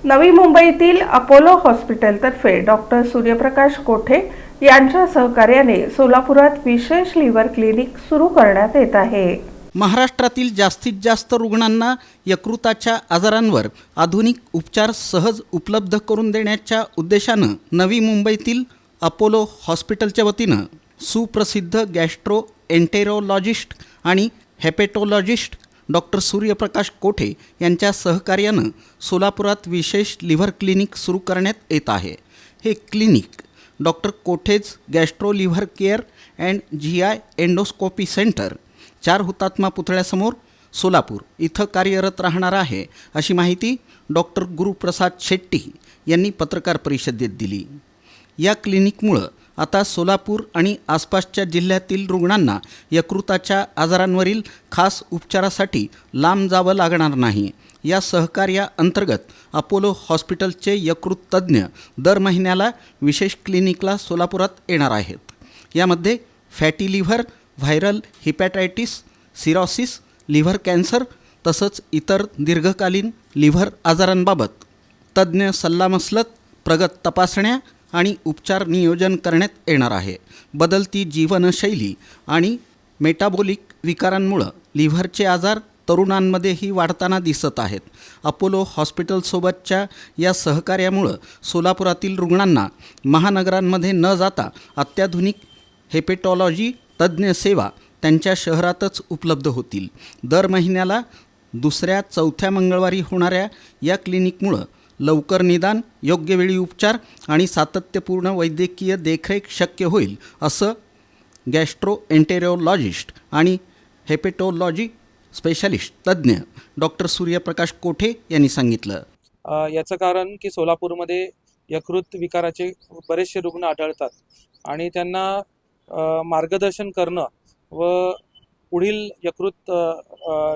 नवी मुंबईतील Apollo हॉस्पिटलतर्फे doctor सूर्यप्रकाश कोठे यांच्या सहकार्याने सोलापुरात विशेष लिव्हर क्लिनिक सुरू करण्यात येत आहे। महाराष्ट्रातील जास्तीत जास्त रुग्णांना यकृताच्या आजारांवर आधुनिक उपचार सहज उपलब्ध करून देण्याच्या उद्देशानं नवी मुंबईतील अपोलो हॉस्पिटलच्या वतीनं सुप्रसिद्ध गॅस्ट्रोएंटेरोलॉजिस्ट आणि हेपेटोलॉजिस्ट डॉक्टर सूर्यप्रकाश कोठे यांच्या सहकार्यानं सोलापुरात विशेष लिव्हर क्लिनिक सुरू करण्यात येत आहे। हे क्लिनिक डॉक्टर कोठेज gastro liver care and GI endoscopy centre 4 हुतात्मा पुतळ्यासमोर सोलापूर इथं कार्यरत राहणार आहे, अशी माहिती डॉक्टर गुरुप्रसाद शेट्टी यांनी पत्रकार परिषदेत दिली। या क्लिनिकमुळं आता सोलापूर आणि आसपासच्या जिल्ह्यातील रुग्णांना यकृताच्या आजारांवरील खास उपचारासाठी लांब जावं लागणार नाही। या सहकार्याअंतर्गत अपोलो हॉस्पिटलचे यकृत तज्ज्ञ दर महिन्याला विशेष क्लिनिकला सोलापुरात येणार आहेत। यामध्ये fatty liver, viral hepatitis, cirrhosis, liver cancer तसंच इतर दीर्घकालीन लिव्हर आजारांबाबत तज्ज्ञ सल्लामसलत, प्रगत तपासण्या आणि उपचार नियोजन करण्यात येणार आहे। बदलती जीवनशैली आणि मेटाबॉलिक विकारांमुळे लिव्हरचे आजार तरुणांमध्येही वाढताना दिसत आहेत। अपोलो हॉस्पिटलसोबतच्या या सहकार्यामुळे सोलापुरातील रुग्णांना महानगरांमध्ये न जाता अत्याधुनिक हेपेटॉलॉजी तज्ज्ञ सेवा त्यांच्या शहरातच उपलब्ध होतील। दर महिन्याला 2-4 मंगळवारी होणाऱ्या या क्लिनिकमुळे लवकर निदान, योग्य वेळी उपचार आणि सातत्यपूर्ण वैद्यकीय देखरेख शक्य होईल, असं गॅस्ट्रोएंटेरोलॉजिस्ट आणि हेपेटोलॉजी स्पेशालिस्ट तज्ज्ञ डॉक्टर सूर्यप्रकाश कोठे यांनी सांगितलं। याचं कारण की सोलापूरमध्ये यकृत विकाराचे बरेचसे रुग्ण आढळतात आणि त्यांना मार्गदर्शन करणं व पुढील यकृत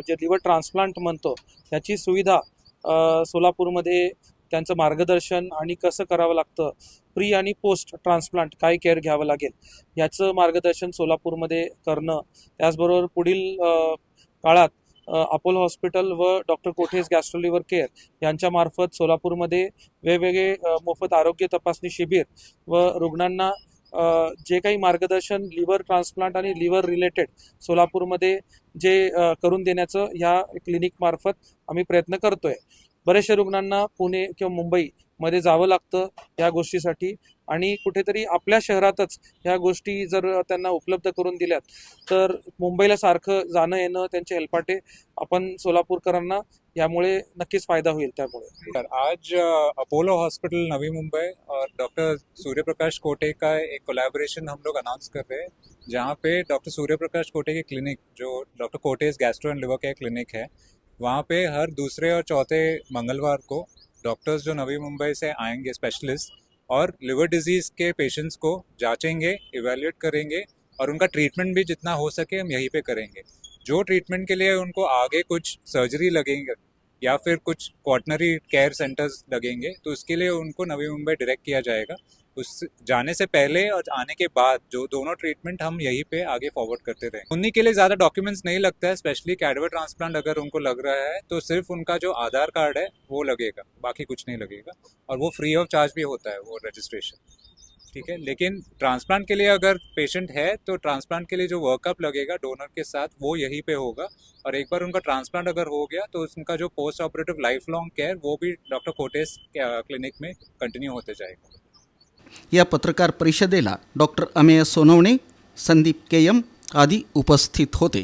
जे लिव्हर ट्रान्सप्लांट म्हणतो याची सुविधा सोलापूरमध्ये त्यांचं मार्गदर्शन आणि कसं करावं लागतं, प्री आणि पोस्ट ट्रान्सप्लांट काय केअर घ्यावं लागेल याचं मार्गदर्शन सोलापूरमध्ये करणं, त्याचबरोबर पुढील काळात अपोलो हॉस्पिटल व डॉक्टर कोठेज गॅस्ट्रो लिव्हर केअर यांच्यामार्फत सोलापूरमध्ये वेगवेगळे मोफत आरोग्य तपासणी शिबिर व रुग्णांना जे काही मार्गदर्शन लिव्हर ट्रान्सप्लांट आणि लिव्हर रिलेटेड सोलापूरमध्ये जे करून देण्याचं ह्या क्लिनिकमार्फत आम्ही प्रयत्न करतोय। बरेचशा रुग्णांना पुणे किंवा मुंबईमध्ये जावं लागतं या गोष्टीसाठी आणि कुठेतरी आपल्या शहरातच ह्या गोष्टी जर त्यांना उपलब्ध करून दिल्यात तर मुंबईला सारखं जाणं येणं त्यांचे हेलपाटे आपण सोलापूरकरांना यामुळे नक्कीच फायदा होईल। त्यामुळे आज अपोलो हॉस्पिटल नवी मुंबई और डॉक्टर सूर्यप्रकाश कोठे का एक कोलैबोरेशन हम लोग अनाउंस कर रहे हैं, जहाँ पे डॉक्टर सूर्यप्रकाश कोठे की क्लिनिक जो doctor Kothe's gastro and liver care clinic है, वहाँ पे हर दूसरे और चौथे मंगलवार को डॉक्टर्स जो नवी मुंबई से आएंगे स्पेशलिस्ट और लिवर डिजीज़ के पेशेंट्स को जांचेंगे, इवैल्यूएट करेंगे और उनका ट्रीटमेंट भी जितना हो सके हम यहीं पे करेंगे। जो ट्रीटमेंट के लिए उनको आगे कुछ सर्जरी लगेंगे या फिर कुछ क्वाटनरी केयर सेंटर्स लगेंगे तो उसके लिए उनको नवी मुंबई डायरेक्ट किया जाएगा। उस जाने से पहले और आने के बाद जो दोनों ट्रीटमेंट हम यहीं पे आगे फॉरवर्ड करते रहे। उन्हीं के लिए ज़्यादा डॉक्यूमेंट्स नहीं लगता है, स्पेशली कैडवर ट्रांसप्लांट अगर उनको लग रहा है तो सिर्फ उनका जो आधार कार्ड है वो लगेगा, बाकी कुछ नहीं लगेगा और वो फ्री ऑफ चार्ज भी होता है वो रजिस्ट्रेशन, ठीक है। लेकिन ट्रांसप्लांट के लिए अगर पेशेंट है तो ट्रांसप्लांट के लिए जो वर्कअप लगेगा डोनर के साथ वो यहीं पे होगा और एक बार उनका ट्रांसप्लांट अगर हो गया तो उनका जो post operative life long care वो भी डॉक्टर कोठेज क्लिनिक में कंटिन्यू होते जाएगा। या पत्रकार परिषदेला डॉक्टर अमेय सोनवणे, संदीप केयम आदी उपस्थित होते।